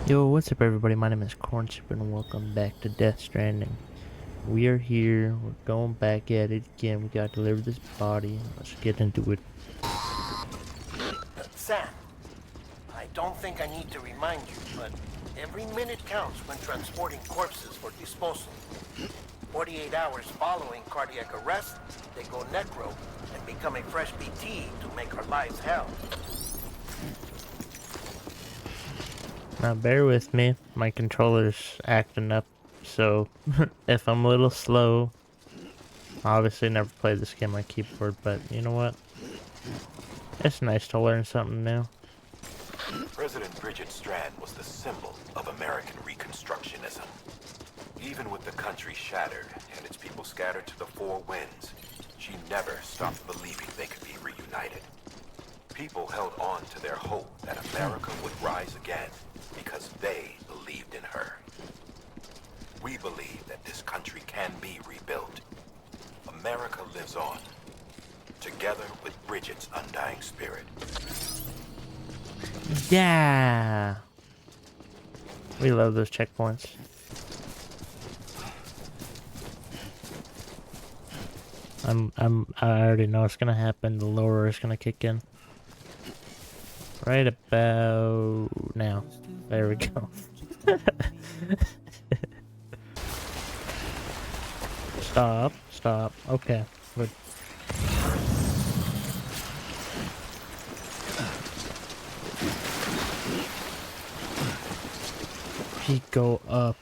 Yo, what's up everybody? My name is Cornsoup and welcome back to Death Stranding. We are here, we're going back at it again. We gotta deliver this body. Let's get into it. Sam, I don't think I need to remind you, but every minute counts when transporting corpses for disposal. 48 hours following cardiac arrest, they go necro and become a fresh BT to make our lives hell. Now bear with me, my controller's acting up, so if I'm a little slow, I obviously never played this game on keyboard, but you know what? It's nice to learn something new. President Bridget Strand was the symbol of American Reconstructionism. Even with the country shattered and its people scattered to the four winds, she never stopped believing they could be reunited. People held on to their hope that America would rise again because they believed in her. We believe that this country can be rebuilt. America lives on, together with Bridget's undying spirit. Yeah! We love those checkpoints. I already know it's gonna happen. The lower is gonna kick in. Right about now. There we go. Stop. Okay, good. We go up.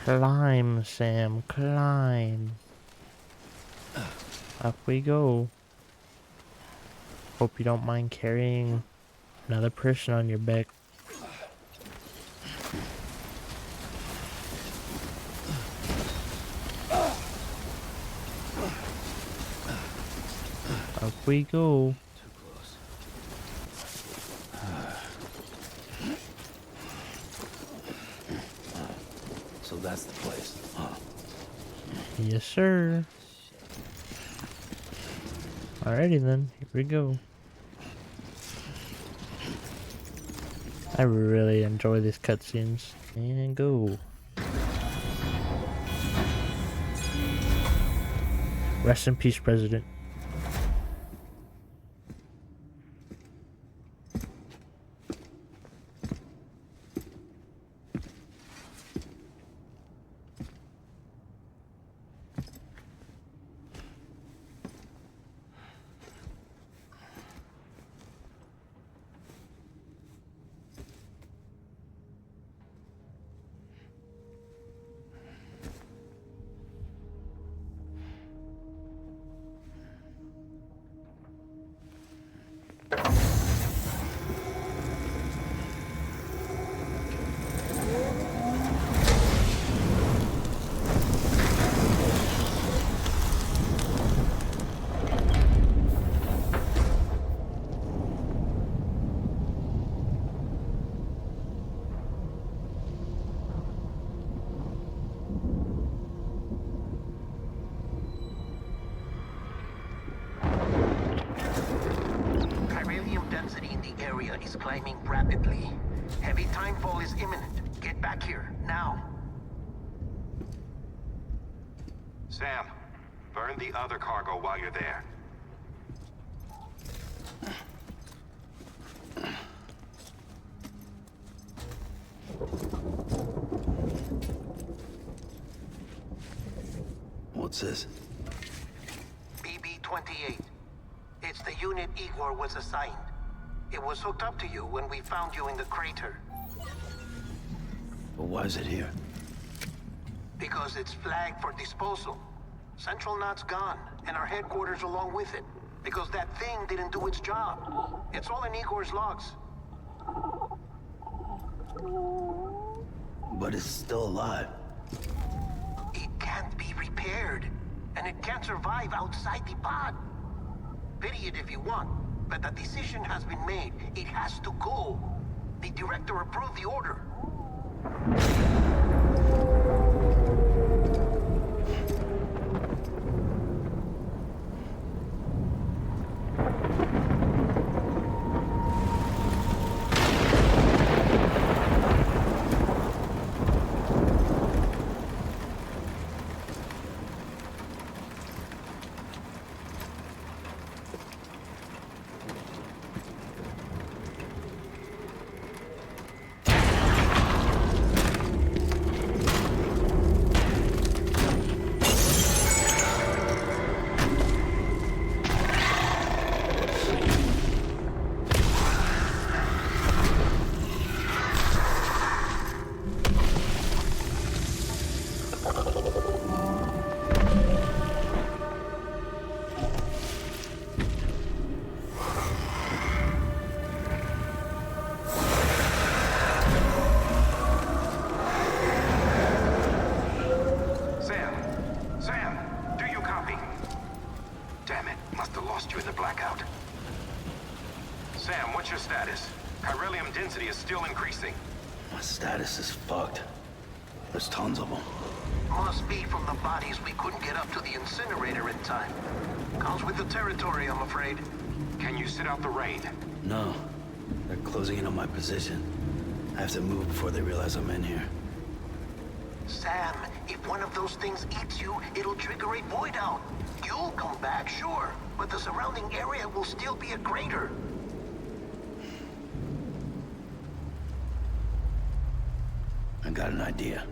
Climb, Sam, climb. Up we go. Hope you don't mind carrying another person on your back. Up we go. Too close. So that's the place, huh? Yes, sir. Alrighty then, here we go. I really enjoy these cutscenes. And go. Rest in peace, President. Is climbing rapidly. Heavy timefall is imminent. Get back here, now. Sam, burn the other cargo while you're there. What's this? BB-28. It's the unit Igor was assigned. It was hooked up to you when we found you in the crater. But why is it here? Because it's flagged for disposal. Central Knot's gone, and our headquarters along with it. Because that thing didn't do its job. It's all in Igor's logs. But it's still alive. It can't be repaired, and it can't survive outside the pod. Pity it if you want. But the decision has been made. It has to go. The director approved the order. status? Chiralium density is still increasing. My status is fucked. There's tons of them. Must be from the bodies we couldn't get up to the incinerator in time. Comes with the territory, I'm afraid. Can you sit out the rain? No. They're closing in on my position. I have to move before they realize I'm in here. Sam, if one of those things eats you, it'll trigger a void out. You'll come back, sure, but the surrounding area will still be a crater. I got an idea.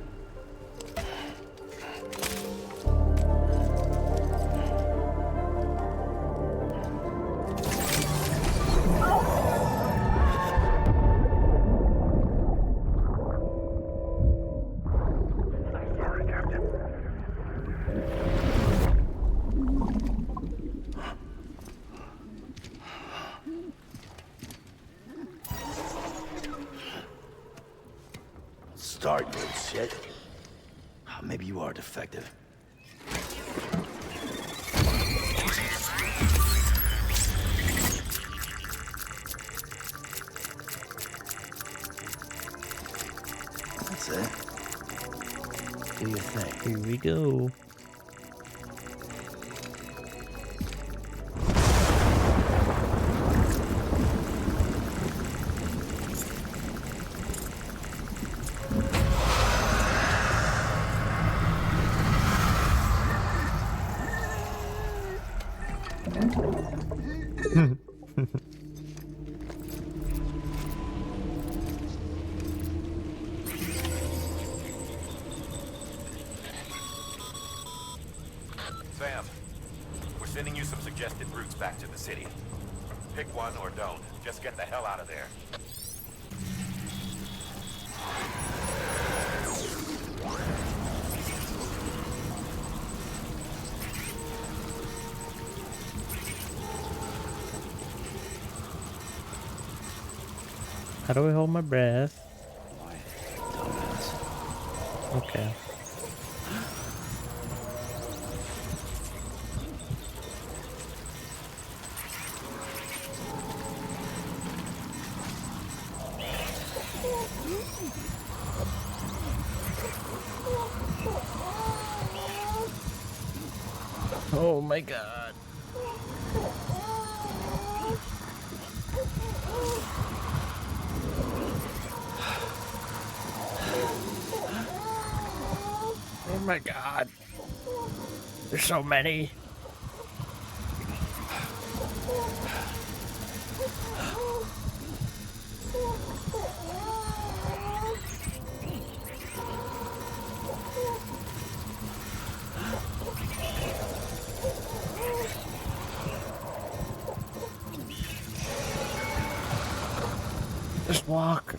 Start, you shit. Maybe you are defective. That's it. Do your thing. Here we go. Sam, we're sending you some suggested routes back to the city. Pick one or don't. Just get the hell out of there. How do I hold my breath? Dumbass. Okay. Oh my god. Oh my god. There's so many. Just walk.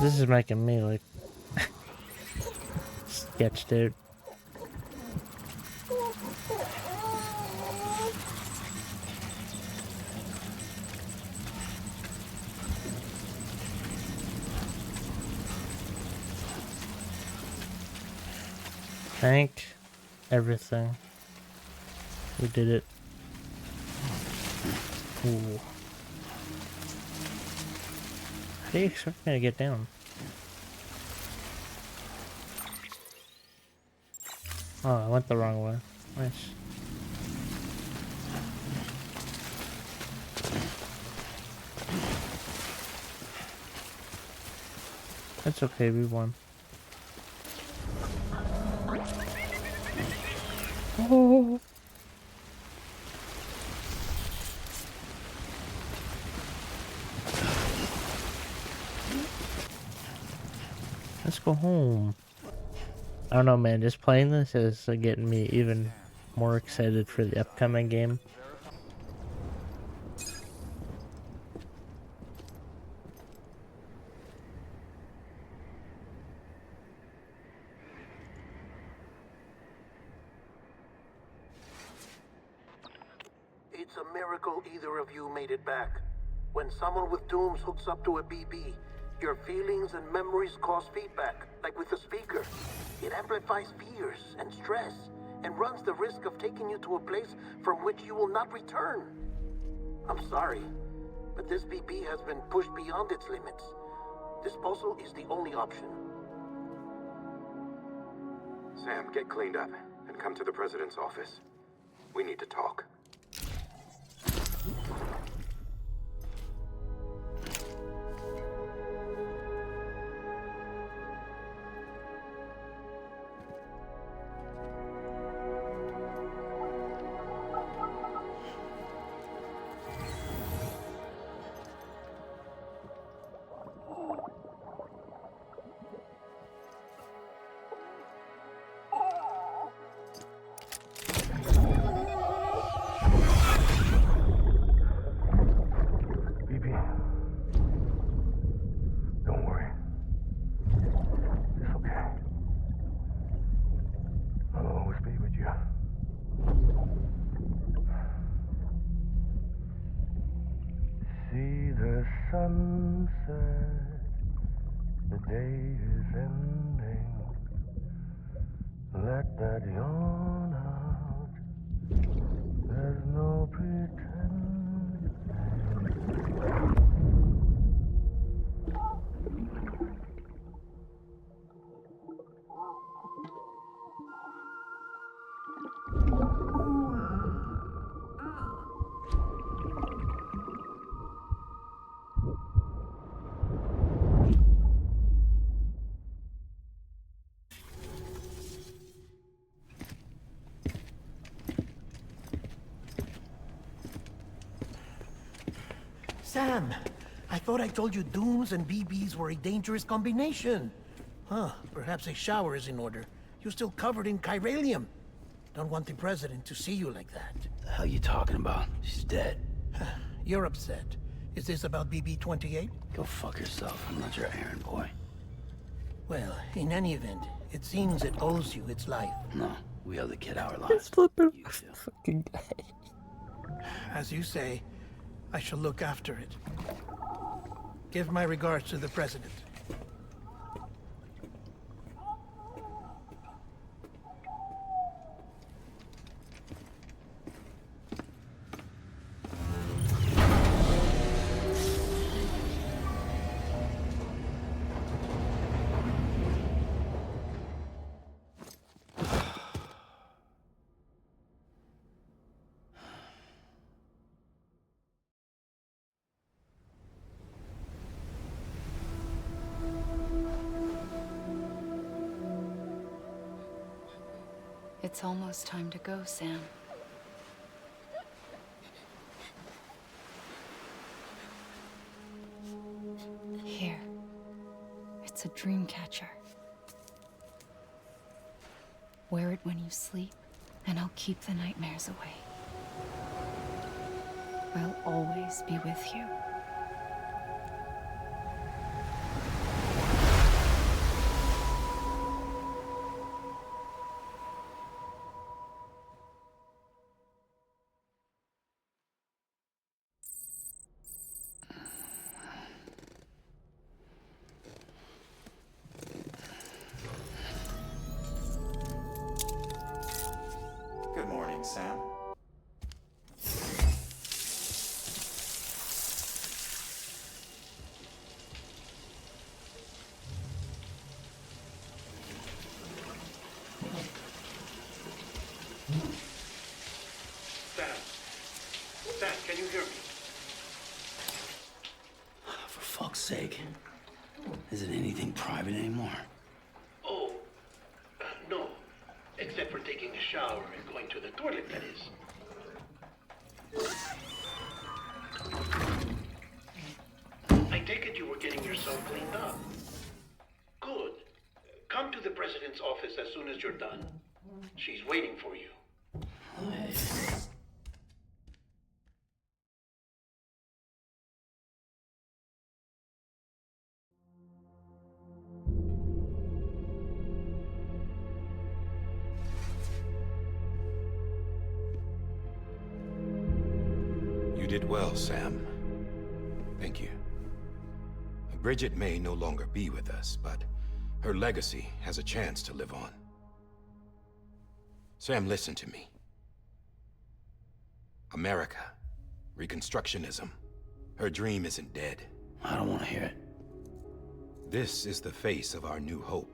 This is making me like sketched out. Thank everything. We did it. Ooh. How do you expect me to get down? Oh, I went the wrong way. Nice. It's okay, we won. Oh. Let's go home. I don't know, man. Just playing this is getting me even more excited for the upcoming game. It's a miracle either of you made it back. When someone with dooms hooks up to a BB, your feelings and memories cause feedback, like with a speaker. It amplifies fears and stress, and runs the risk of taking you to a place from which you will not return. I'm sorry, but this BB has been pushed beyond its limits. Disposal is the only option. Sam, get cleaned up and come to the president's office. We need to talk. Sunset, the day is ending. Let that yawn out. There's no pretending. Sam, I thought I told you dooms and BBs were a dangerous combination. Huh, perhaps a shower is in order. You're still covered in chiralium. Don't want the president to see you like that. The hell you talking about? She's dead. You're upset. Is this about BB-28? Go fuck yourself. I'm not your errand boy. Well, in any event, it seems it owes you its life. No, we owe the kid our lives. Flipping You too. fucking guy. As you say, I shall look after it. Give my regards to the president. It's almost time to go, Sam. Here. It's a dream catcher. Wear it when you sleep, and I'll keep the nightmares away. I'll always be with you. Good morning, Sam. Sam, can you hear me? For fuck's sake. Is it anything private anymore? Oh, no. Except for taking a shower and going to the toilet, that is. I take it you were getting yourself cleaned up. Good. Come to the president's office as soon as you're done. She's waiting for you. did well, Sam. Thank you. Bridget may no longer be with us, but her legacy has a chance to live on. Sam, listen to me. America, Reconstructionism. Her dream isn't dead. I don't want to hear it. This is the face of our new hope.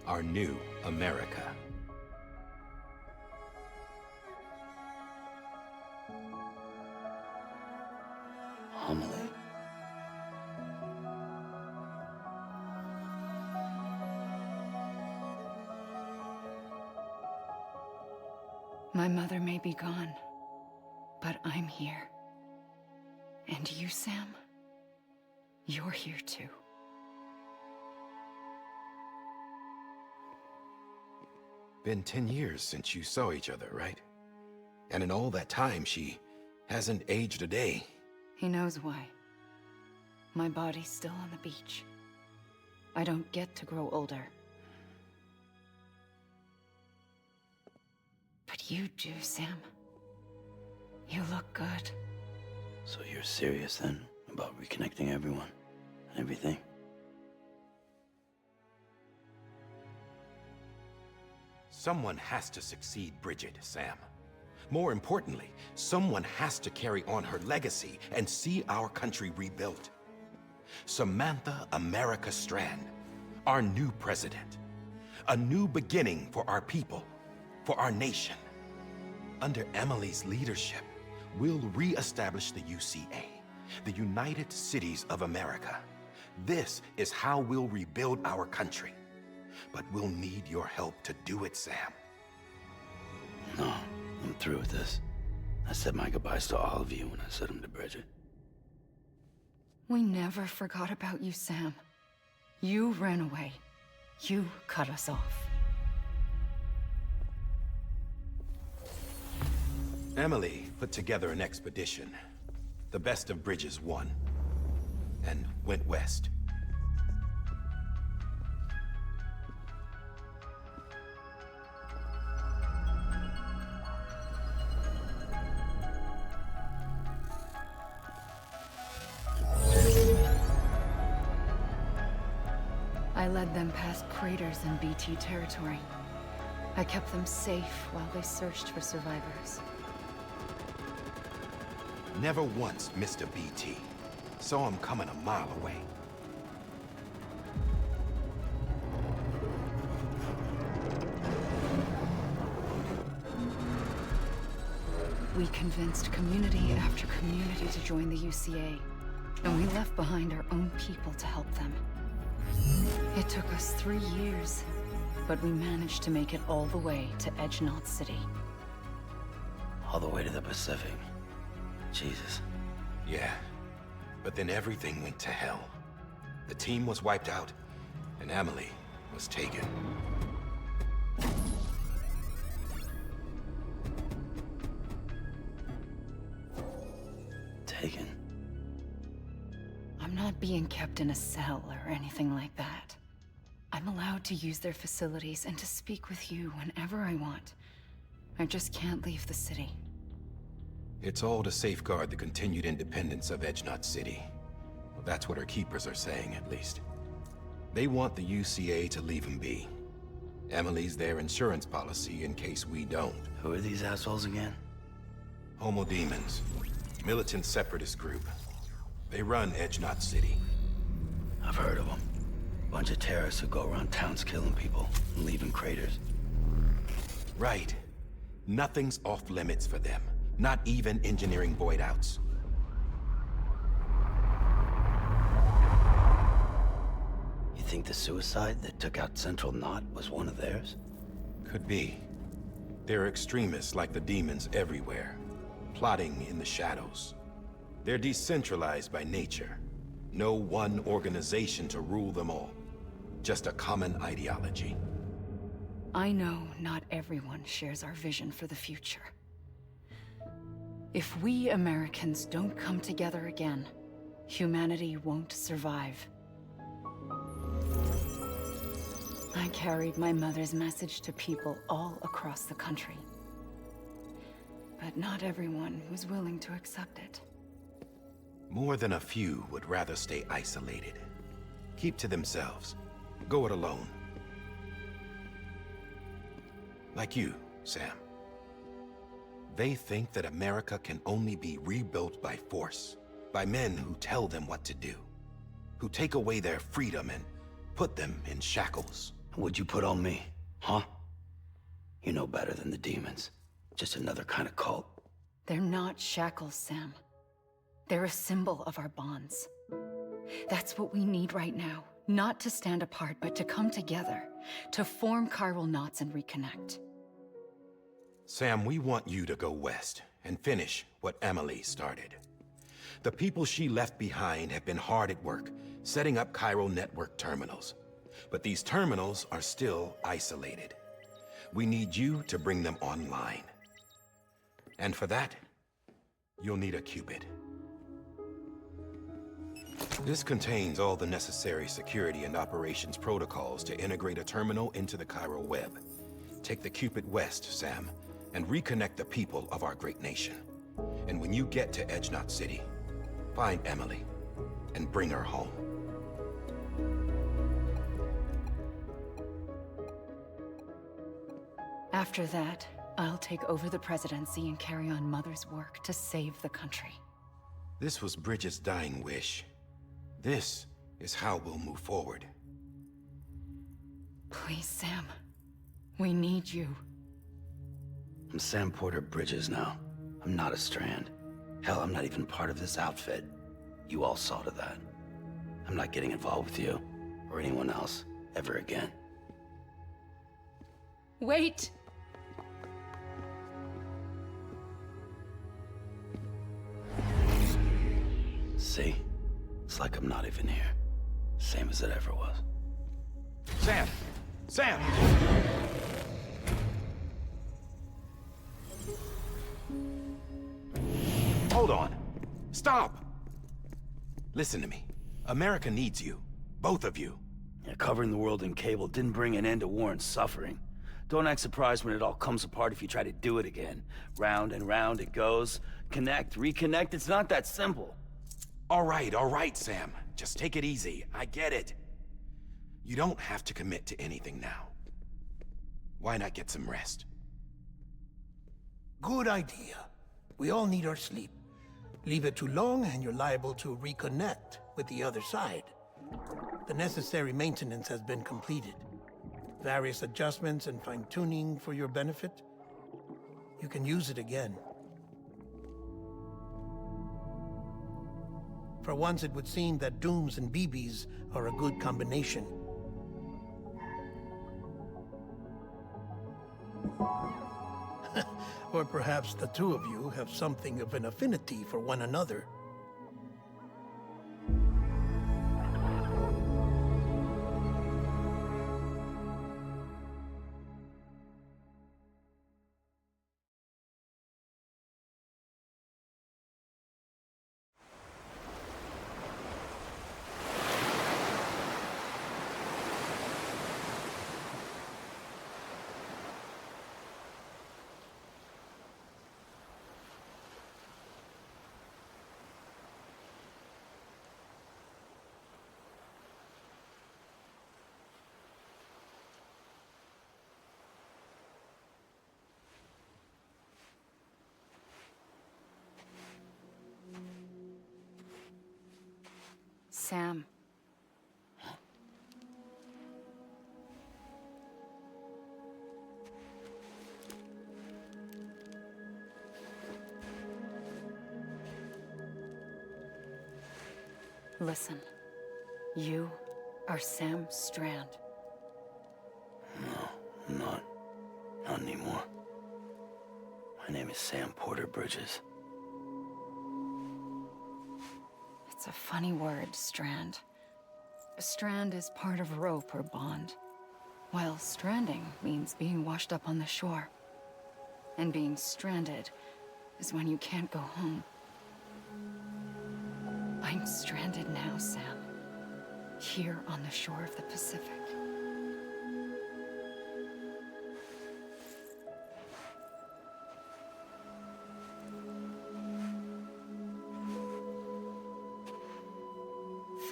Our new America. Amelie. My mother may be gone, but I'm here. And you, Sam? You're here too. Been 10 years since you saw each other, right? And in all that time, she hasn't aged a day. He knows why. My body's still on the beach. I don't get to grow older. But you do, Sam. You look good. So you're serious then about reconnecting everyone and everything? Someone has to succeed Bridget, Sam. More importantly, someone has to carry on her legacy and see our country rebuilt. Samantha America Strand, our new president. A new beginning for our people, for our nation. Under Emily's leadership, we'll re-establish the UCA, the United Cities of America. This is how we'll rebuild our country. But we'll need your help to do it, Sam. No, I'm through with this. I said my goodbyes to all of you when I said them to Bridget. We never forgot about you, Sam. You ran away. You cut us off. Emily put together an expedition. The best of Bridges won. And went west. I led them past craters in BT territory. I kept them safe while they searched for survivors. Never once missed a BT. Saw him coming a mile away. We convinced community after community to join the UCA, and we left behind our own people to help them. It took us 3 years, but we managed to make it all the way to Edgenot City. All the way to the Pacific. Jesus. Yeah, but then everything went to hell. The team was wiped out, and Emily was taken. Taken. I'm not being kept in a cell or anything like that. I'm allowed to use their facilities and to speak with you whenever I want. I just can't leave the city. It's all to safeguard the continued independence of Edgenot City. Well, that's what our keepers are saying, at least. They want the UCA to leave him be. Emily's their insurance policy in case we don't. Who are these assholes again? Homo Demons. Militant separatist group. They run Edgenot City. I've heard of them. Bunch of terrorists who go around towns killing people and leaving craters. Right. Nothing's off limits for them. Not even engineering void outs. You think the suicide that took out Central Knot was one of theirs? Could be. There are extremists like the demons everywhere, plotting in the shadows. They're decentralized by nature. No one organization to rule them all. Just a common ideology. I know not everyone shares our vision for the future. If we Americans don't come together again, humanity won't survive. I carried my mother's message to people all across the country. But not everyone was willing to accept it. More than a few would rather stay isolated. Keep to themselves. Go it alone. Like you, Sam. They think that America can only be rebuilt by force, by men who tell them what to do, who take away their freedom and put them in shackles. What'd you put on me, huh? You know better than the demons. Just another kind of cult. They're not shackles, Sam. They're a symbol of our bonds. That's what we need right now. Not to stand apart, but to come together. To form chiral knots and reconnect. Sam, we want you to go west and finish what Emily started. The people she left behind have been hard at work, setting up chiral network terminals. But these terminals are still isolated. We need you to bring them online. And for that, you'll need a Cupid. This contains all the necessary security and operations protocols to integrate a terminal into the chiral web. Take the Cupid west, Sam, and reconnect the people of our great nation. And when you get to Edge Knot City, find Emily and bring her home. After that, I'll take over the presidency and carry on Mother's work to save the country. This was Bridget's dying wish. This is how we'll move forward. Please, Sam. We need you. I'm Sam Porter Bridges now. I'm not a Strand. Hell, I'm not even part of this outfit. You all saw to that. I'm not getting involved with you, or anyone else, ever again. Wait! See? It's like I'm not even here. Same as it ever was. Sam! Sam! Hold on. Stop! Listen to me. America needs you. Both of you. Yeah, covering the world in cable didn't bring an end to war and suffering. Don't act surprised when it all comes apart if you try to do it again. Round and round it goes. Connect, reconnect, it's not that simple. All right, Sam. Just take it easy. I get it. You don't have to commit to anything now. Why not get some rest? Good idea. We all need our sleep. Leave it too long and you're liable to reconnect with the other side. The necessary maintenance has been completed. Various adjustments and fine-tuning for your benefit. You can use it again. For once, it would seem that Dooms and BBs are a good combination. Or perhaps the two of you have something of an affinity for one another. Sam. Listen. You are Sam Strand. No, I'm not. Not anymore. My name is Sam Porter Bridges. It's a funny word, Strand. A strand is part of rope or bond, while stranding means being washed up on the shore. And being stranded is when you can't go home. I'm stranded now, Sam. Here on the shore of the Pacific.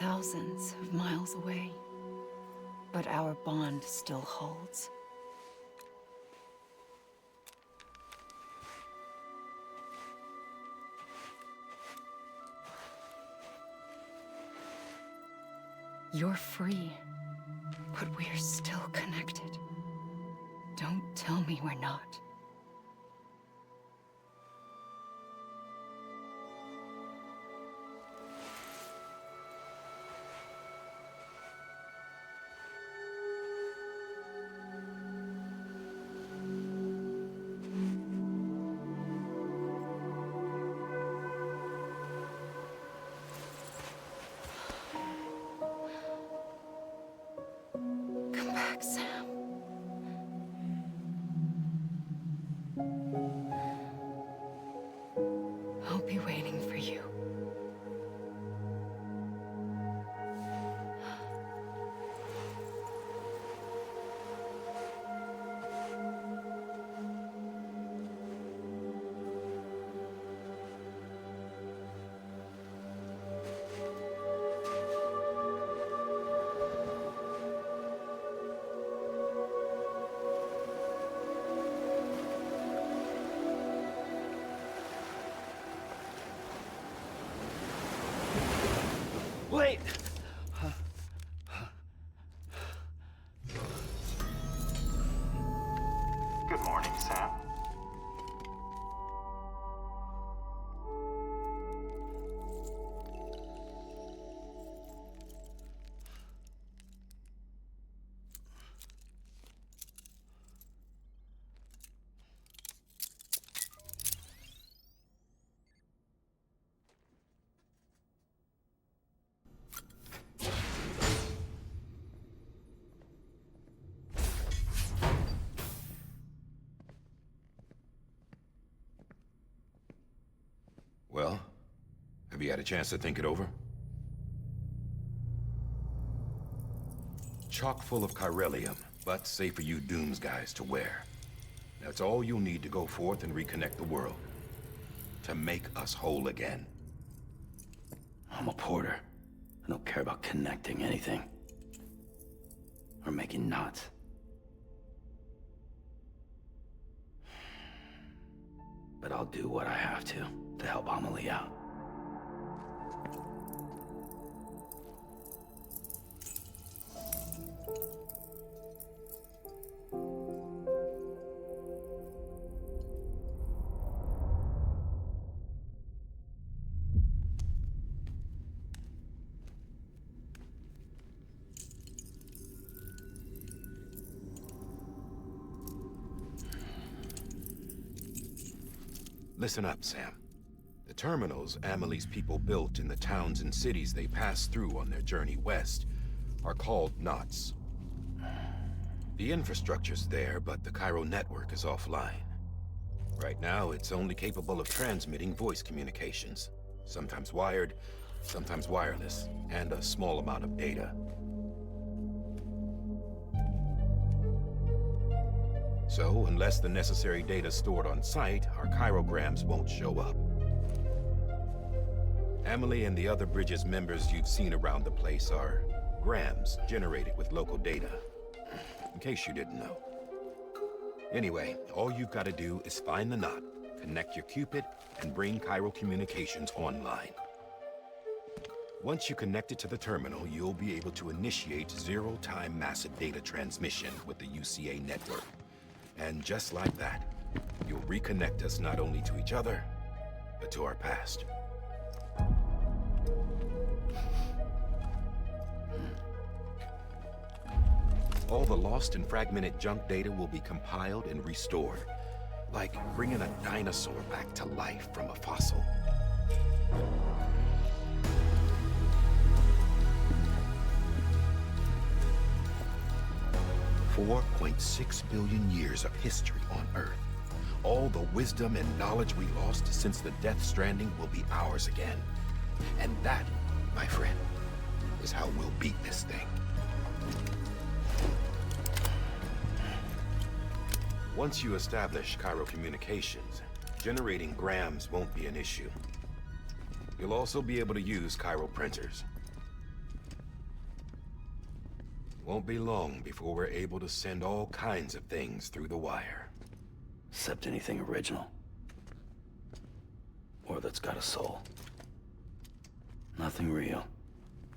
thousands of miles away, but our bond still holds. You're free, but we're still connected. Don't tell me we're not. Come back, Sam. I'll be waiting for you. Wait! Good morning, Sam. Well, have you had a chance to think it over? Chock full of chiralium, but safe for you Dooms guys to wear. That's all you'll need to go forth and reconnect the world. To make us whole again. I'm a porter. I don't care about connecting anything. Or making knots. But I'll do what I have to help Amelie out. Listen up, Sam. The terminals Amelie's people built in the towns and cities they passed through on their journey west are called knots. The infrastructure's there, but the Cairo network is offline. Right now, it's only capable of transmitting voice communications. Sometimes wired, sometimes wireless, and a small amount of data. So, unless the necessary data stored on site, our chirograms won't show up. Amelie and the other Bridges members you've seen around the place are grams generated with local data. In case you didn't know. Anyway, all you've got to do is find the knot, connect your Cupid, and bring Cairo communications online. Once you connect it to the terminal, you'll be able to initiate zero-time massive data transmission with the UCA network. And just like that, you'll reconnect us not only to each other, but to our past. All the lost and fragmented junk data will be compiled and restored, like bringing a dinosaur back to life from a fossil. 4.6 billion years of history on Earth. All the wisdom and knowledge we lost since the Death Stranding will be ours again. And that, my friend, is how we'll beat this thing. Once you establish Cairo communications, generating grams won't be an issue. You'll also be able to use Cairo printers. Won't be long before we're able to send all kinds of things through the wire. Except anything original. Or that's got a soul. Nothing real.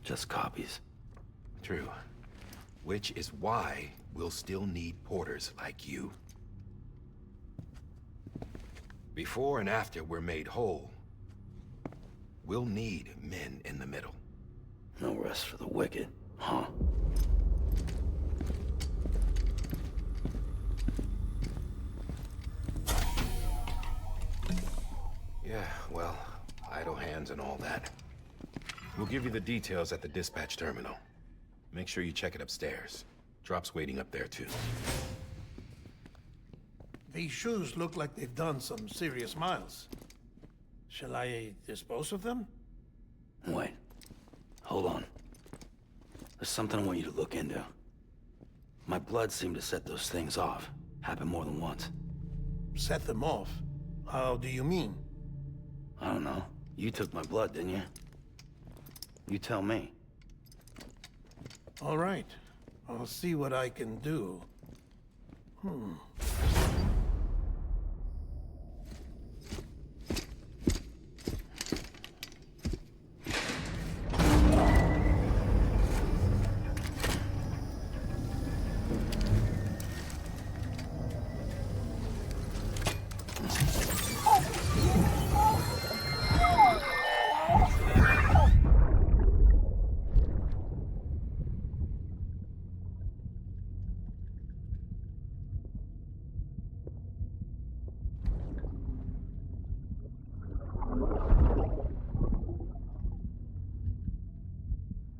Just copies. True. Which is why we'll still need porters like you. Before and after we're made whole, we'll need men in the middle. No rest for the wicked, huh? Yeah, well, idle hands and all that. We'll give you the details at the dispatch terminal. Make sure you check it upstairs. Drop's waiting up there too. These shoes look like they've done some serious miles. Shall I dispose of them? Wait. Hold on. There's something I want you to look into. My blood seemed to set those things off. Happened more than once. Set them off? How do you mean? I don't know. You took my blood, didn't you? You tell me. All right. I'll see what I can do.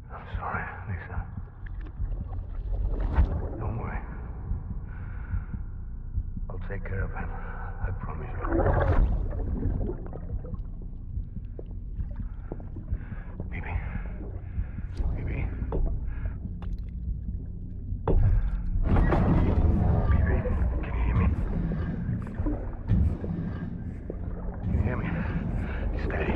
I'm sorry, Lisa. Don't worry. I'll take care of him. I promise you. Baby. Baby. Baby, can you hear me? Can you hear me? Steady.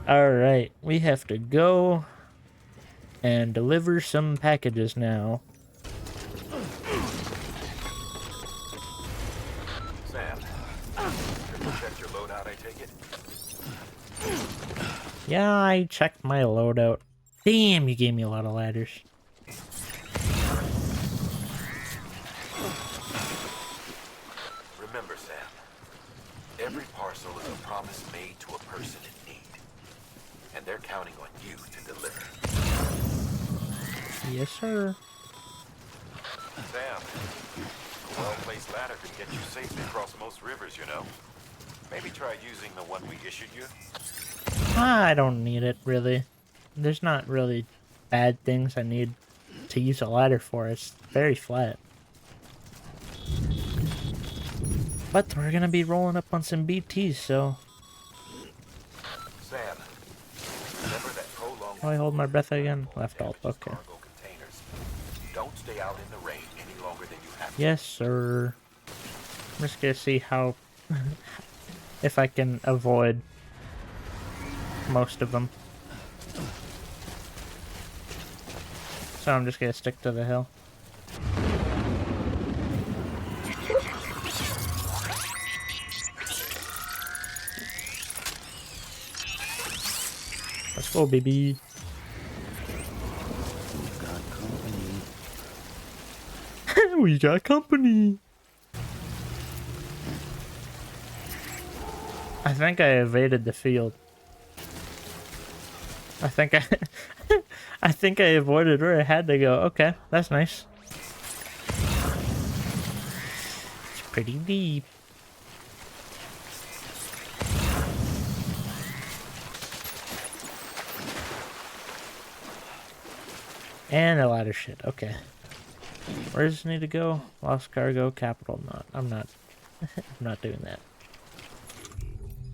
Alright, we have to go and deliver some packages now. Sam, triple checked your loadout, I take it? Yeah, I checked my loadout. Damn, you gave me a lot of ladders. Remember, Sam, every parcel is a promise made to a person in need. And they're counting on you to deliver. Yes, sir. Sam, a well-placed ladder could get you safely across most rivers, you know. Maybe try using the one we issued you. I don't need it, really. There's not really bad things I need to use a ladder for. It's very flat. But we're gonna be rolling up on some BTs, so... Sam, remember that prolonged... Oh, I hold my breath again? Left alt, okay. cargo containers. Don't stay out in the rain any longer than you have to. Yes, sir. I'm just gonna see how... if I can avoid most of them. So I'm just gonna stick to the hill. Let's go, baby. We've got company. We got company. I think I evaded the field. I think I think I avoided where I had to go. Okay, that's nice. It's pretty deep. And a lot of shit. Okay. Where does it need to go? Lost cargo, capital not. I'm not I'm not doing that.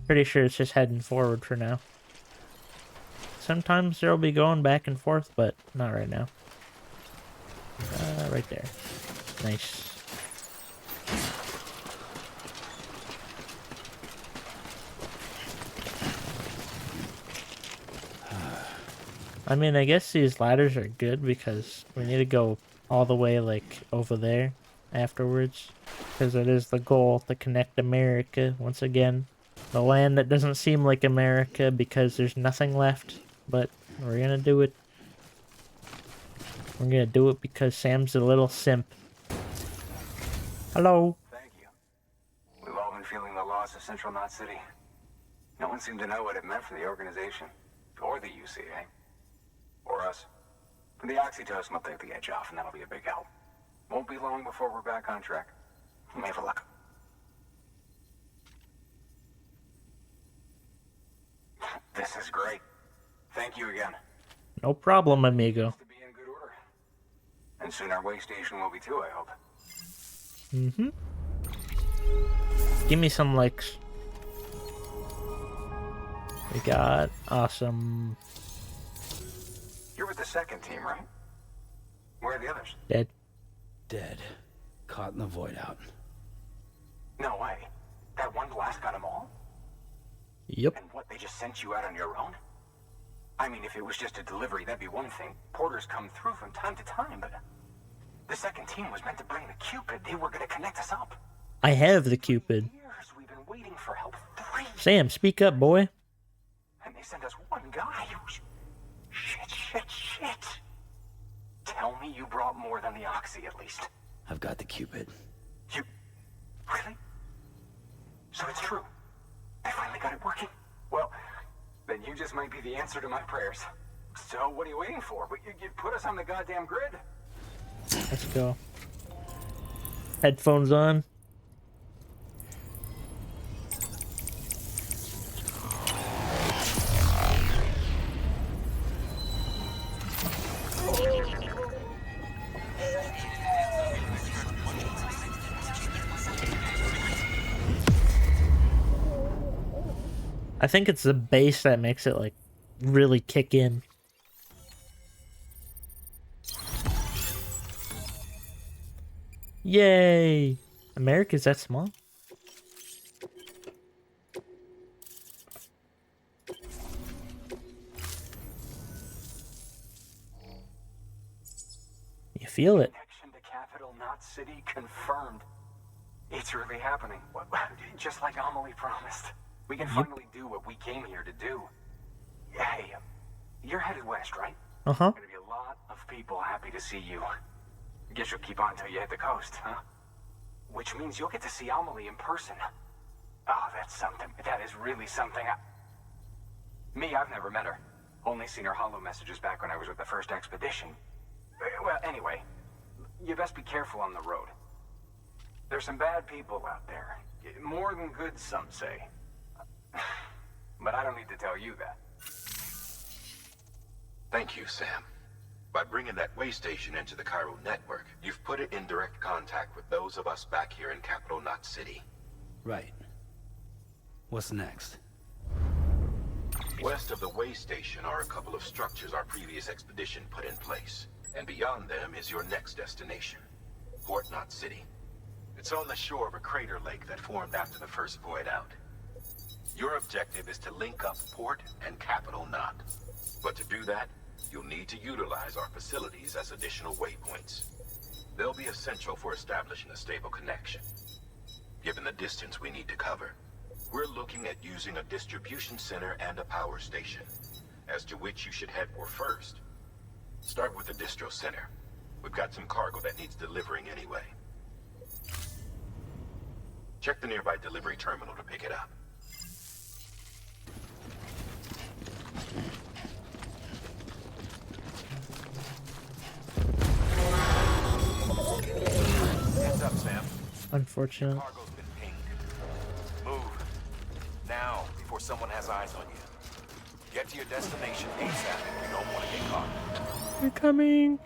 Pretty sure it's just heading forward for now. Sometimes there'll be going back and forth, but not right now. Right there. Nice. I mean, I guess these ladders are good because we need to go all the way, like, over there afterwards. Because it is the goal to connect America once again. The land that doesn't seem like America because there's nothing left. But we're gonna do it. We're gonna do it because Sam's a little simp. Hello. Thank you. We've all been feeling the loss of Central Knot City. No one seemed to know what it meant for the organization. Or the UCA. Or us. The oxytocin will take the edge off, and that'll be a big help. Won't be long before we're back on track. May have a luck. This is great. Thank you again. No problem, amigo. To be in good order. And soon our way station will be too, I hope. Mm-hmm. Give me some likes. We got awesome. You're with the second team, right? Where are the others? Dead. Dead. Caught in the void out. No way. That one blast got them all? Yep. And what, they just sent you out on your own? I mean, if it was just a delivery, that'd be one thing. Porters come through from time to time, but the second team was meant to bring the Cupid. They were going to connect us up. I have the Cupid. Years we've been waiting for help. 3. Sam, speak up, boy. And they sent us one guy. Shit. Tell me you brought more than the Oxy, at least. I've got the Cupid. You... Really? So it's true. I finally got it working. Well, then you just might be the answer to my prayers. So what are you waiting for? You put us on the goddamn grid. Let's go. Headphones on. I think it's the bass that makes it, like, really kick in. Yay! America's that small? You feel it. Connection to Capital Knot City confirmed. It's really happening. Just like Amelie promised. We can finally do what we came here to do. Hey, you're headed west, right? Uh-huh. Gonna be a lot of people happy to see you. Guess you'll keep on till you hit the coast, huh? Which means you'll get to see Amelie in person. Oh, that's something. That is really something. Me, I've never met her. Only seen her holo messages back when I was with the first expedition. Well, anyway, you best be careful on the road. There's some bad people out there. More than good, some say. But I don't need to tell you that. Thank you, Sam. By bringing that way station into the Cairo network, you've put it in direct contact with those of us back here in Capital Knot City. Right. What's next? West of the way station are a couple of structures our previous expedition put in place. And beyond them is your next destination, Port Knot City. It's on the shore of a crater lake that formed after the first void out. Your objective is to link up Port and Capital Knot. But to do that, you'll need to utilize our facilities as additional waypoints. They'll be essential for establishing a stable connection. Given the distance we need to cover, we're looking at using a distribution center and a power station, as to which you should head for first. Start with the distro center. We've got some cargo that needs delivering anyway. Check the nearby delivery terminal to pick it up. Heads up, Sam. Unfortunate. Cargo's been pinged. Move. Now, before someone has eyes on you. Get to your destination ASAP if you don't want to get caught. You're coming.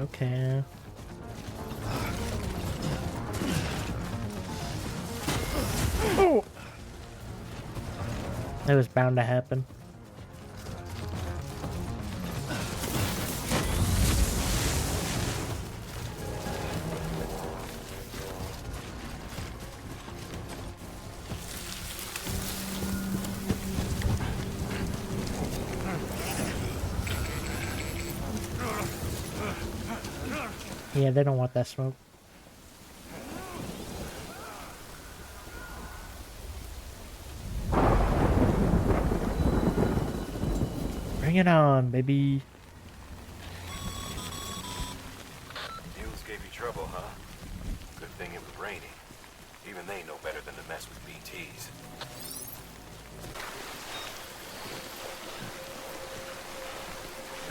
Okay. Oh! It was bound to happen. Yeah, they don't want that smoke. Bring it on, baby. Mules gave you trouble, huh? Good thing it was raining. Even they know better than to mess with BTs.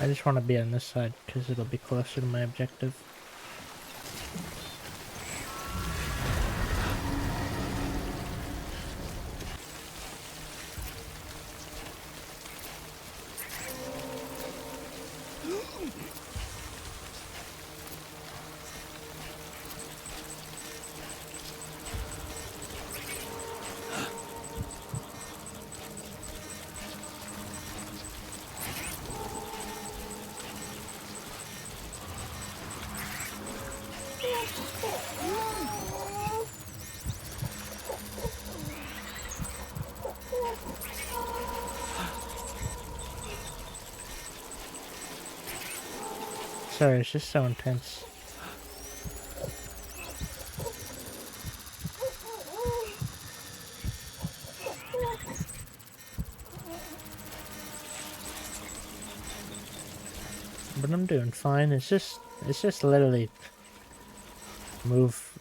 I just want to be on this side because it'll be closer to my objective. Sorry, it's just so intense. But I'm doing fine. It's just literally move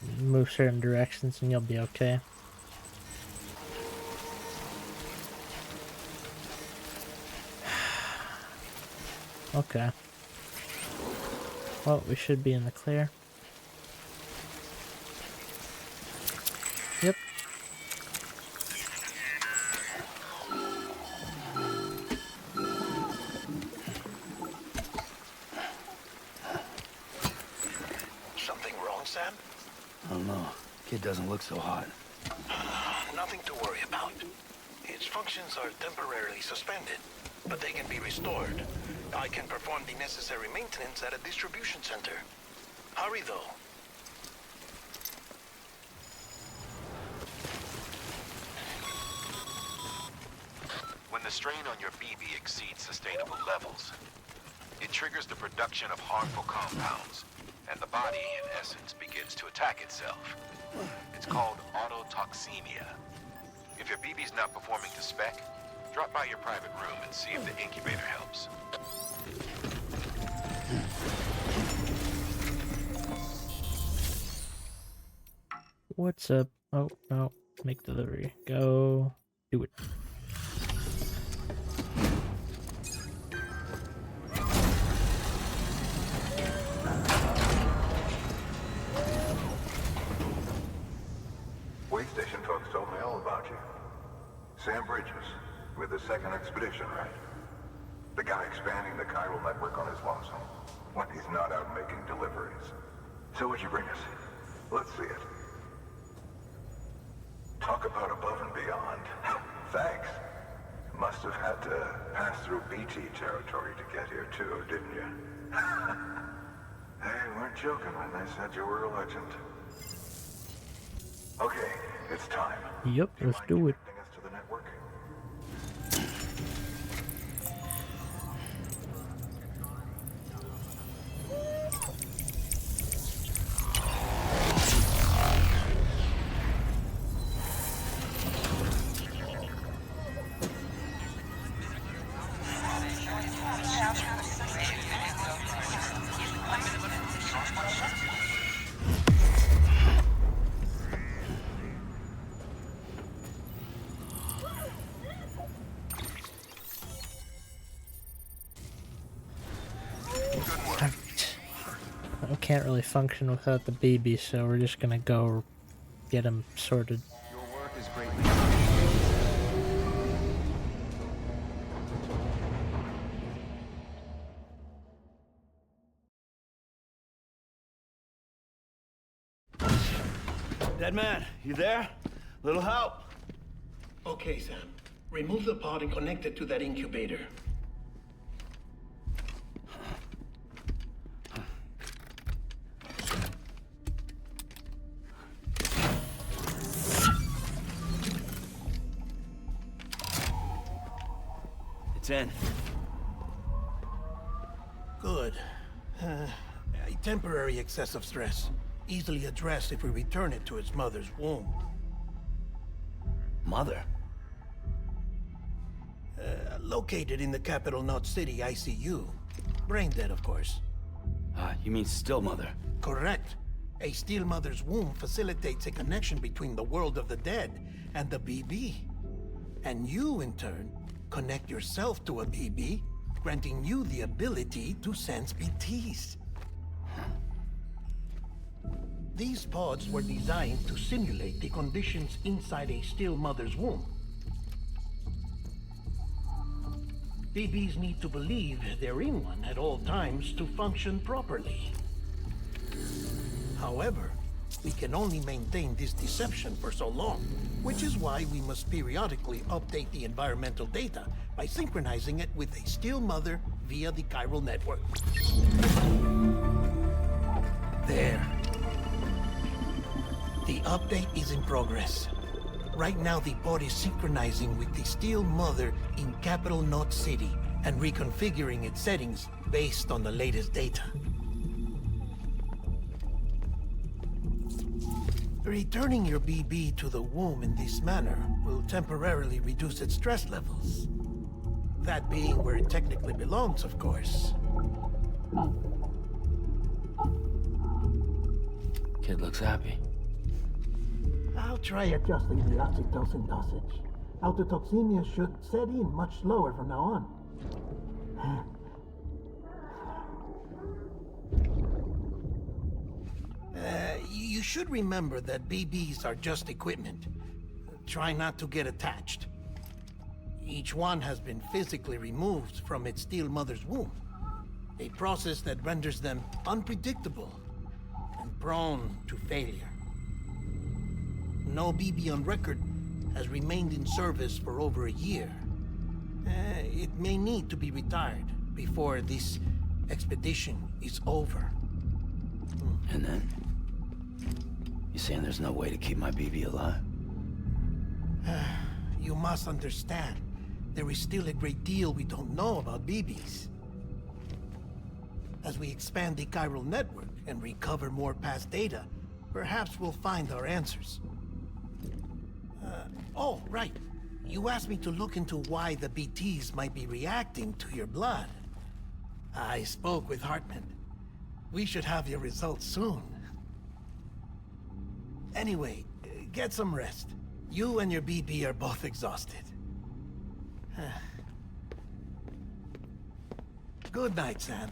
certain directions and you'll be okay. Okay. Well, we should be in the clear. Yep. Something wrong, Sam? I don't know. Kid doesn't look so hot. Nothing to worry about. Its functions are temporarily suspended, but they can be restored. I can perform the necessary maintenance at a distribution center. Hurry, though. When the strain on your BB exceeds sustainable levels, it triggers the production of harmful compounds, and the body, in essence, begins to attack itself. It's called autotoxemia. If your BB's not performing to spec, drop by your private room and see if the incubator helps. What's up? Oh, no. Make delivery. Go. Do it. Way station folks told me all about you. Sam Bridges, with the second expedition, right? The guy expanding the chiral network on his lonesome, when he's not out making deliveries. So what'd you bring us? Let's see it. Talk about above and beyond. Thanks. Must have had to pass through BT territory to get here too, didn't you? They weren't joking when they said you were a legend. Okay, it's time. Yep, let's do it. Connecting us to the network? I can't really function without the BB, so we're just gonna go get him sorted. Your work is greatly. Dead man, you there? Little help? Okay, Sam. Remove the pod and connect it to that incubator. It's in. Good. A temporary excessive stress. Easily addressed if we return it to its mother's womb. Mother? Located in the capital Knot City ICU. Brain dead, of course. You mean still mother? Correct. A still mother's womb facilitates a connection between the world of the dead and the BB. And you, in turn, connect yourself to a BB, granting you the ability to sense BTs. These pods were designed to simulate the conditions inside a still mother's womb. BBs need to believe they're in one at all times to function properly. However, we can only maintain this deception for so long, which is why we must periodically update the environmental data by synchronizing it with a still mother via the chiral network. There. The update is in progress. Right now, the pod is synchronizing with the still mother in capital Knot City and reconfiguring its settings based on the latest data. Returning your BB to the womb in this manner will temporarily reduce its stress levels. That being where it technically belongs, of course. Kid looks happy. I'll try adjusting the oxytocin dosage. Autotoxemia should set in much slower from now on. You should remember that BBs are just equipment. Try not to get attached. Each one has been physically removed from its still mother's womb. A process that renders them unpredictable and prone to failure. No BB on record has remained in service for over a year. It may need to be retired before this expedition is over. And then? You saying there's no way to keep my BB alive? You must understand, there is still a great deal we don't know about BBs. As we expand the chiral network and recover more past data, perhaps we'll find our answers. Oh, right. You asked me to look into why the BTs might be reacting to your blood. I spoke with Hartman. We should have your results soon. Anyway, get some rest. You and your BB are both exhausted. Good night, Sam.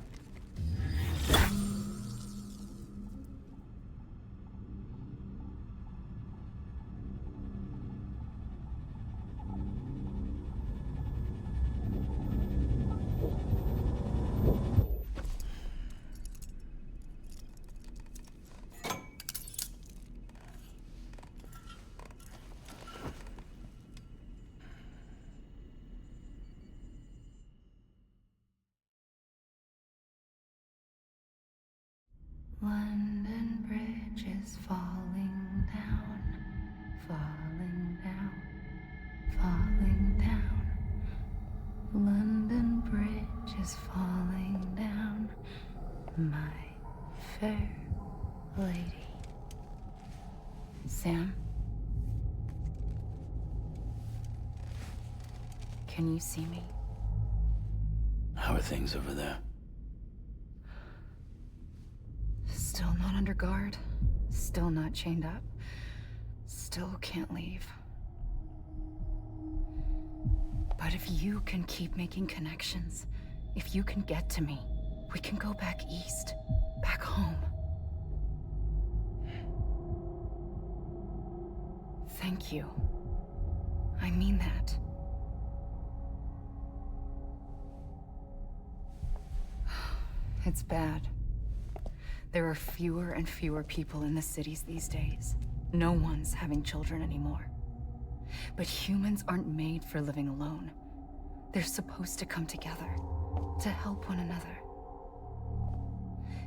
London Bridge is falling down, falling down, falling down. London Bridge is falling down, my fair lady. Sam? Can you see me? How are things over there? Still not under guard. Still not chained up. Still can't leave. But if you can keep making connections, if you can get to me, we can go back east, back home. Thank you. I mean that. It's bad. There are fewer and fewer people in the cities these days. No one's having children anymore. But humans aren't made for living alone. They're supposed to come together, to help one another.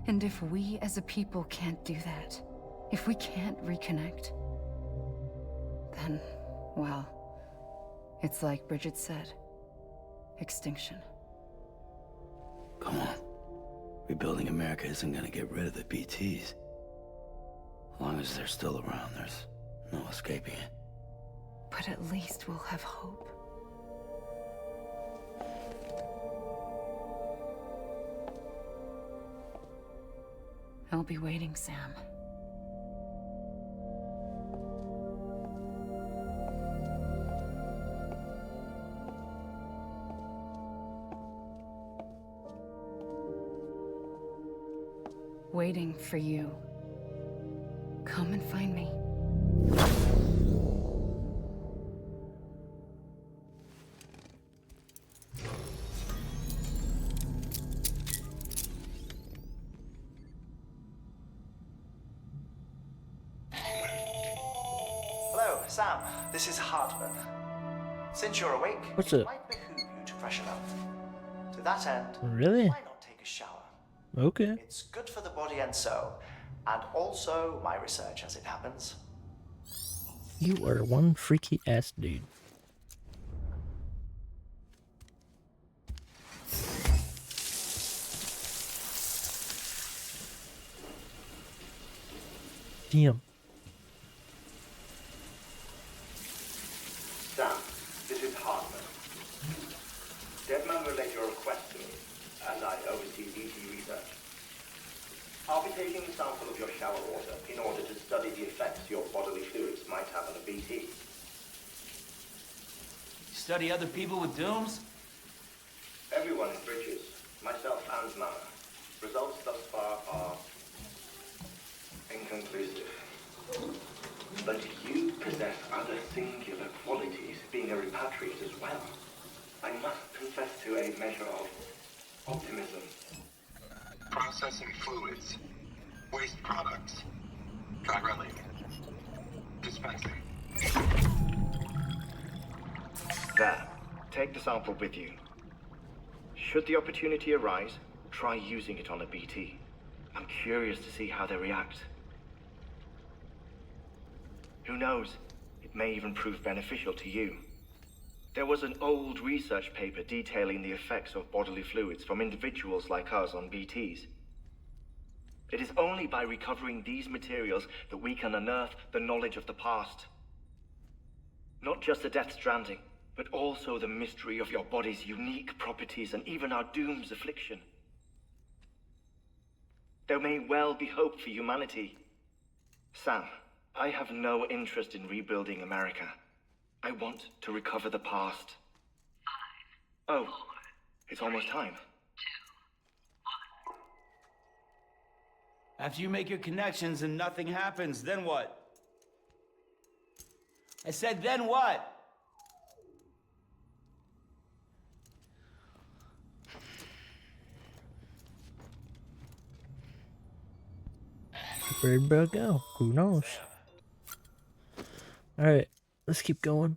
And if we as a people can't do that, if we can't reconnect, then, well, it's like Bridget said, extinction. Come on. Rebuilding America isn't gonna get rid of the BTs. As long as they're still around, there's no escaping it. But at least we'll have hope. I'll be waiting, Sam. Waiting for you. Come and find me. Hello, Sam. This is Hartman. Since you're awake, What's it up? might behoove you to freshen up. To that end, Really? why not take a shower? Okay. It's good for the body and soul, and also my research as it happens. You are one freaky ass dude. Damn. Sam, this is Hartman. Deadman relayed your request to me, as I oversee BT research. I'll be taking a sample of your shower water in order to study the effects your bodily fluids might have on a BT. Study other people with dooms? Everyone in Bridges, myself and Mama. Results thus far are inconclusive. But you possess other singular qualities, being a repatriate as well. I must confess to a measure of optimism. Processing fluids. Waste products. Try relic. Dispensing. There. Take the sample with you. Should the opportunity arise, try using it on a BT. I'm curious to see how they react. Who knows? It may even prove beneficial to you. There was an old research paper detailing the effects of bodily fluids from individuals like us on BTs. It is only by recovering these materials that we can unearth the knowledge of the past. Not just the Death Stranding, but also the mystery of your body's unique properties and even our doom's affliction. There may well be hope for humanity. Sam, I have no interest in rebuilding America. I want to recover the past. 5, oh, 4, it's almost time. 2, 1. After you make your connections and nothing happens, then what? I said, then what? Where'd bro go? Who knows? Alright, let's keep going.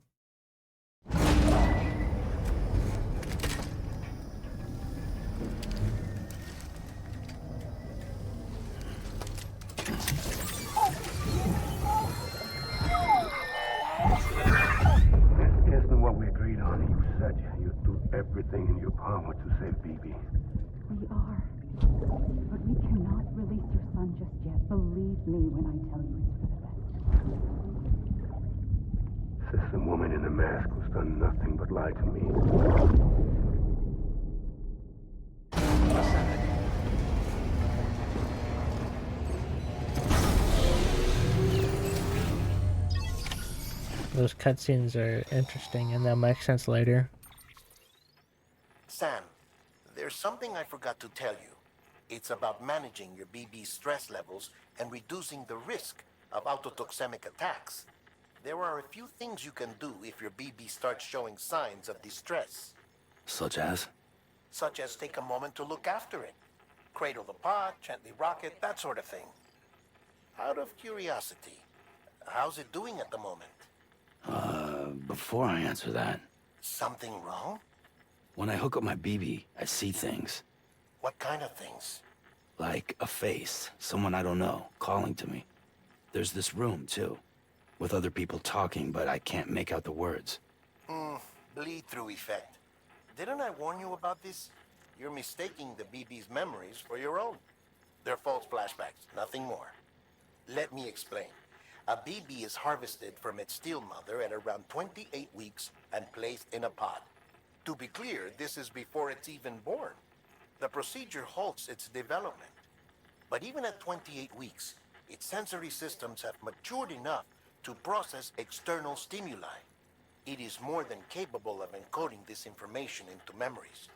This isn't what we agreed on. You said you'd do everything in your power to save BB. We are. But we cannot release your son just yet. Believe me when I tell you it's for the best. System woman in the mask who's done nothing but lie to me. Those cutscenes are interesting and they'll make sense later. Sam, there's something I forgot to tell you. It's about managing your BB stress levels and reducing the risk of autotoxemic attacks. There are a few things you can do if your BB starts showing signs of distress, Such as? such as take a moment to look after it. Cradle the pod, gently rock it, that sort of thing. Out of curiosity, how's it doing at the moment? Before I answer that, Something wrong? when I hook up my BB, I see things. What kind of things? Like a face, someone I don't know, calling to me. There's this room, too, with other people talking, but I can't make out the words. Bleed-through effect. Didn't I warn you about this? You're mistaking the BB's memories for your own. They're false flashbacks, nothing more. Let me explain. A BB is harvested from its steel mother at around 28 weeks and placed in a pod. To be clear, this is before it's even born. The procedure halts its development. But even at 28 weeks, its sensory systems have matured enough to process external stimuli. It is more than capable of encoding this information into memories,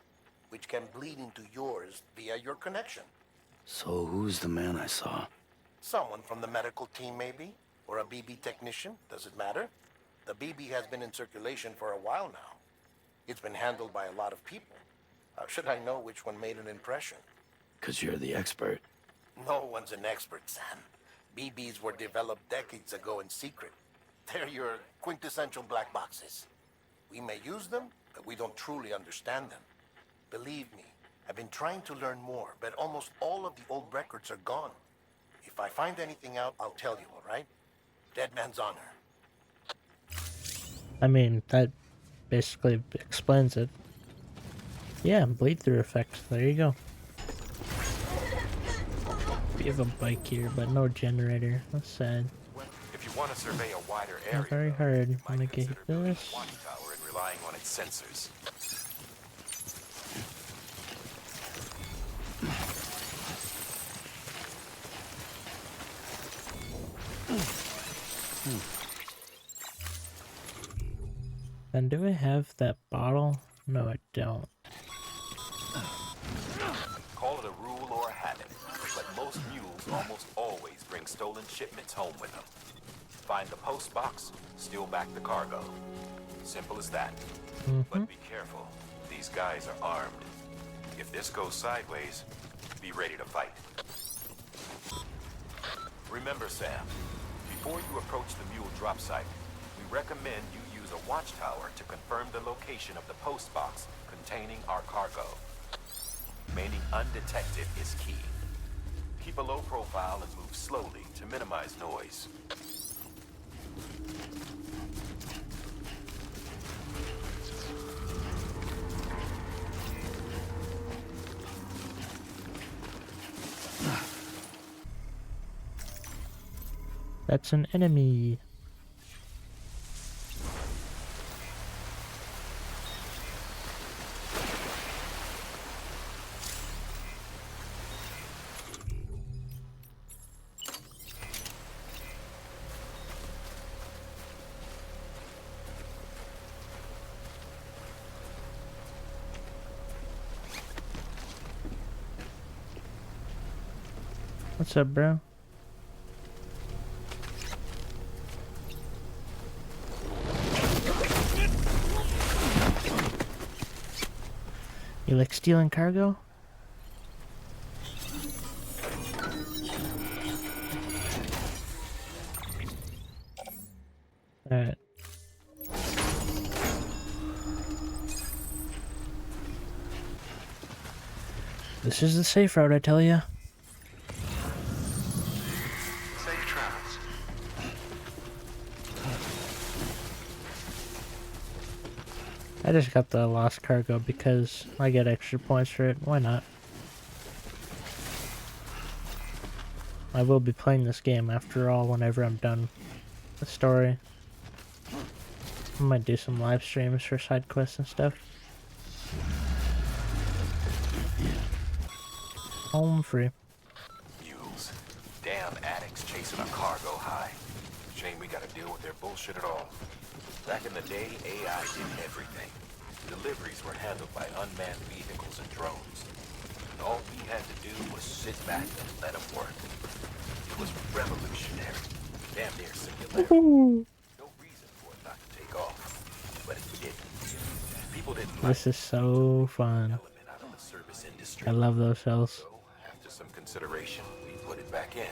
which can bleed into yours via your connection. So who's the man I saw? Someone from the medical team, maybe? Or a BB technician? Does it matter? The BB has been in circulation for a while now. It's been handled by a lot of people. How should I know which one made an impression? 'Cause you're the expert. No one's an expert, Sam. BBs were developed decades ago in secret. They're your quintessential black boxes. We may use them, but we don't truly understand them. Believe me, I've been trying to learn more, but almost all of the old records are gone. If I find anything out, I'll tell you, all right? Dead man's honor. I mean, that basically explains it. Yeah, bleed-through effect. There you go. We have a bike here, but no generator. That's sad. If you want to survey a wider area, Very hard. you I'm might gonna get consider building this. a watchtower and relying on its sensors. And do I have that bottle? No, I don't. Call it a rule or a habit, but most mules almost always bring stolen shipments home with them. Find the post box, steal back the cargo. Simple as that. But be careful. These guys are armed. If this goes sideways, be ready to fight. Remember, Sam, before you approach the mule drop site, we recommend you use a watchtower to confirm the location of the post box containing our cargo. Remaining undetected is key. Keep a low profile and move slowly to minimize noise. That's an enemy. What's up, bro? You like stealing cargo? Alright. This is the safe route, I tell ya. Safe travels. I just got the lost cargo because I get extra points for it. Why not? I will be playing this game after all whenever I'm done with the story. I might do some live streams for side quests and stuff. Home free. Mules. Damn addicts chasing a cargo high. Shame we gotta deal with their bullshit at all. Back in the day, AI did everything. Deliveries were handled by unmanned vehicles and drones. And all we had to do was sit back and let them work. It was revolutionary. Damn near singularity. No People didn't like This is so fun. element out of the service industry. I love those shells. So, after some consideration, we put it back in.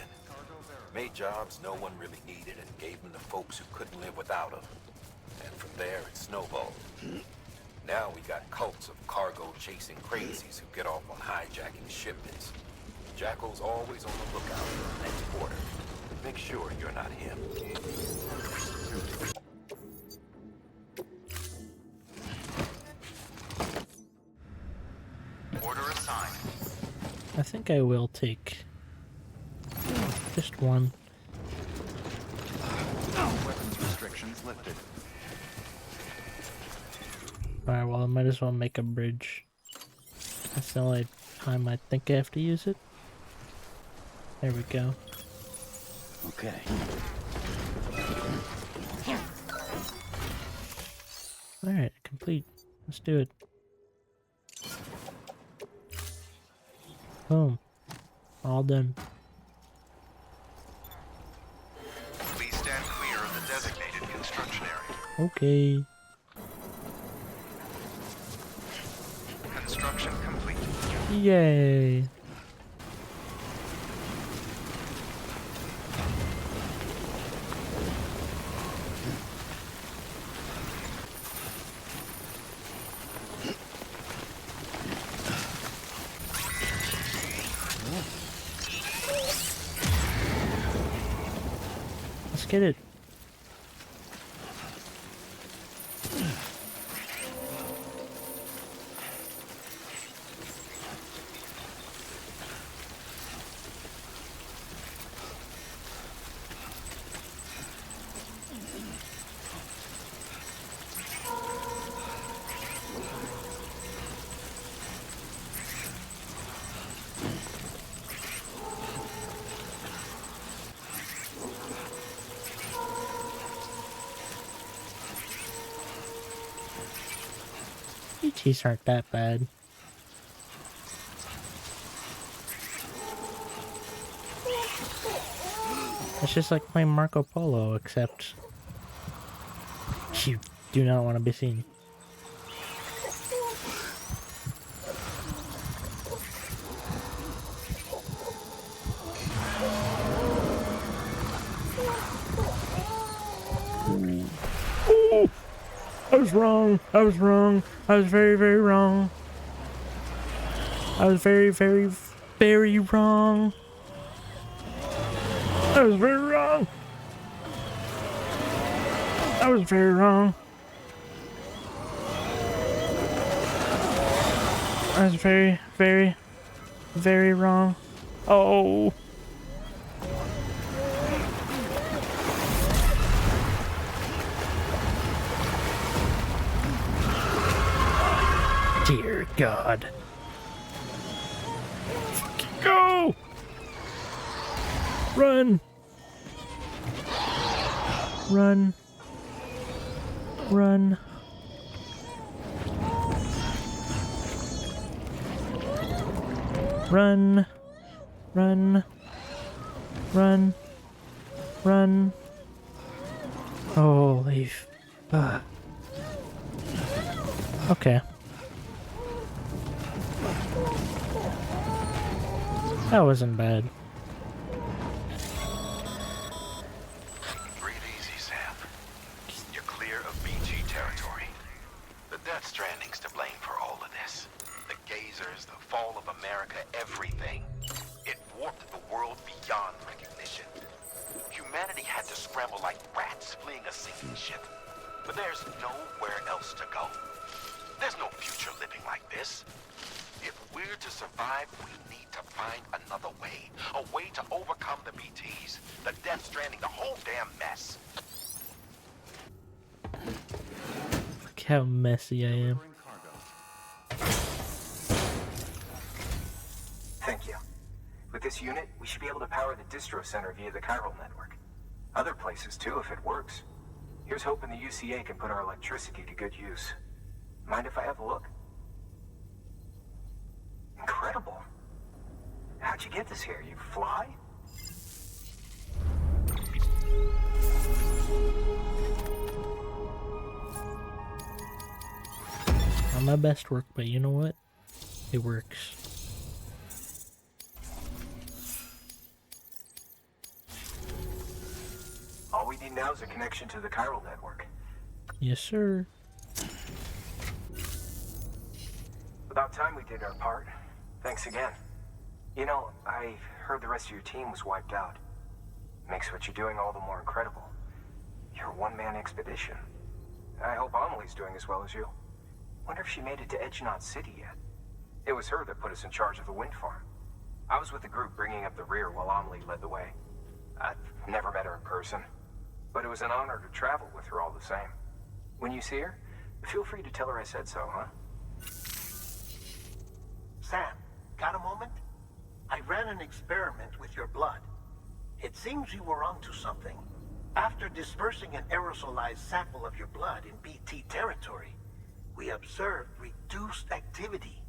Made jobs no one really needed and gave them to folks who couldn't live without them. And from there, it snowballed. Now we got cults of cargo-chasing crazies who get off on hijacking shipments. Jackal's always on the lookout for the next order. Make sure you're not him. Order assigned. I think I will take just one. Weapons restrictions lifted. Alright, well I might as well make a bridge. That's the only time I think I have to use it. There we go. Okay. Alright, complete. Let's do it. Boom. All done. Please stand clear of the designated construction area. Okay. Construction complete. Yay. Let's get it. ETs aren't that bad. It's just like playing Marco Polo, except you do not want to be seen. Oh, I was wrong. I was wrong. I was very, very wrong. I was very, very, very wrong. I was very wrong. I was very wrong. I was very, very, very wrong. Oh. Dear God. Fucking go! Run! Run. Run. Run. Run. Run. Run. Holy fuck. Okay. That wasn't bad. Breathe easy, Sam. You're clear of BG territory. The Death Stranding's to blame for all of this. The gazers, the fall of America, everything. It warped the world beyond recognition. Humanity had to scramble like rats fleeing a sinking ship. But there's nowhere else to go. There's no future living like this. If we're to survive, we need to find another way. A way to overcome the BTs, the Death Stranding, the whole damn mess. Look how messy I am. Thank you. With this unit, we should be able to power the distro center via the chiral network. Other places too, if it works. Here's hoping the UCA can put our electricity to good use. Mind if I have a look? Incredible. How'd you get this here? You fly? my best work, but you know what? It works. All we need now is a connection to the chiral network. Yes, sir. About time we did our part. Thanks again. You know, I heard the rest of your team was wiped out. Makes what you're doing all the more incredible. You're a one-man expedition. I hope Amelie's doing as well as you. Wonder if she made it to Edgenot City yet. It was her that put us in charge of the wind farm. I was with the group bringing up the rear while Amelie led the way. I've never met her in person, but it was an honor to travel with her all the same. When you see her, feel free to tell her I said so, huh? Sam, got a moment? I ran an experiment with your blood. It seems you were onto something. After dispersing an aerosolized sample of your blood in BT territory, we observed reduced activity.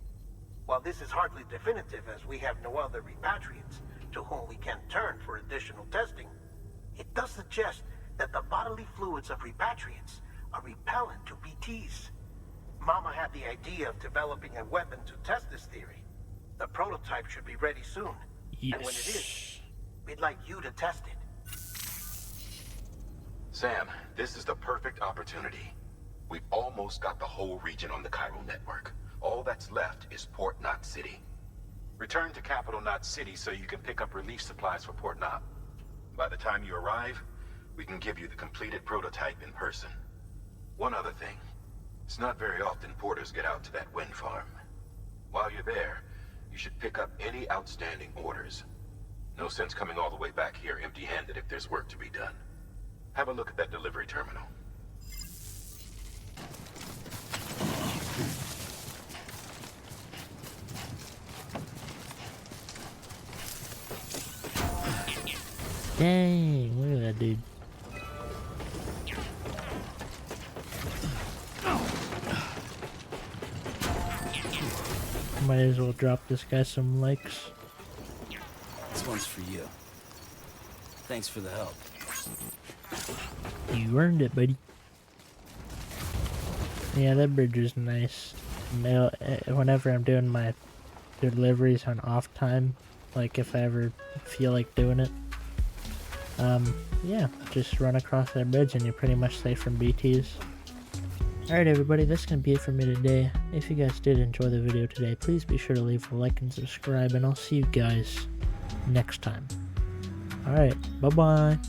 While this is hardly definitive as we have no other repatriants to whom we can turn for additional testing, it does suggest that the bodily fluids of repatriants are repellent to BTs. Mama had the idea of developing a weapon to test this theory. The prototype should be ready soon. Yes. And when it is, we'd like you to test it. Sam, this is the perfect opportunity. We've almost got the whole region on the chiral network. All that's left is Port Knot City. Return to Capital Knot City so you can pick up relief supplies for Port Knot. By the time you arrive, we can give you the completed prototype in person. One other thing. It's not very often porters get out to that wind farm. While you're there, you should pick up any outstanding orders. No sense coming all the way back here empty-handed if there's work to be done. Have a look at that delivery terminal. Dang, look at that dude. Might as well drop this guy some likes. This one's for you. Thanks for the help. You earned it, buddy. Yeah, that bridge is nice. Whenever I'm doing my deliveries on off time, like if I ever feel like doing it, yeah, just run across that bridge and you're pretty much safe from BTs. Alright everybody, that's going to be it for me today. If you guys did enjoy the video today, please be sure to leave a like and subscribe, and I'll see you guys next time. Alright, bye-bye.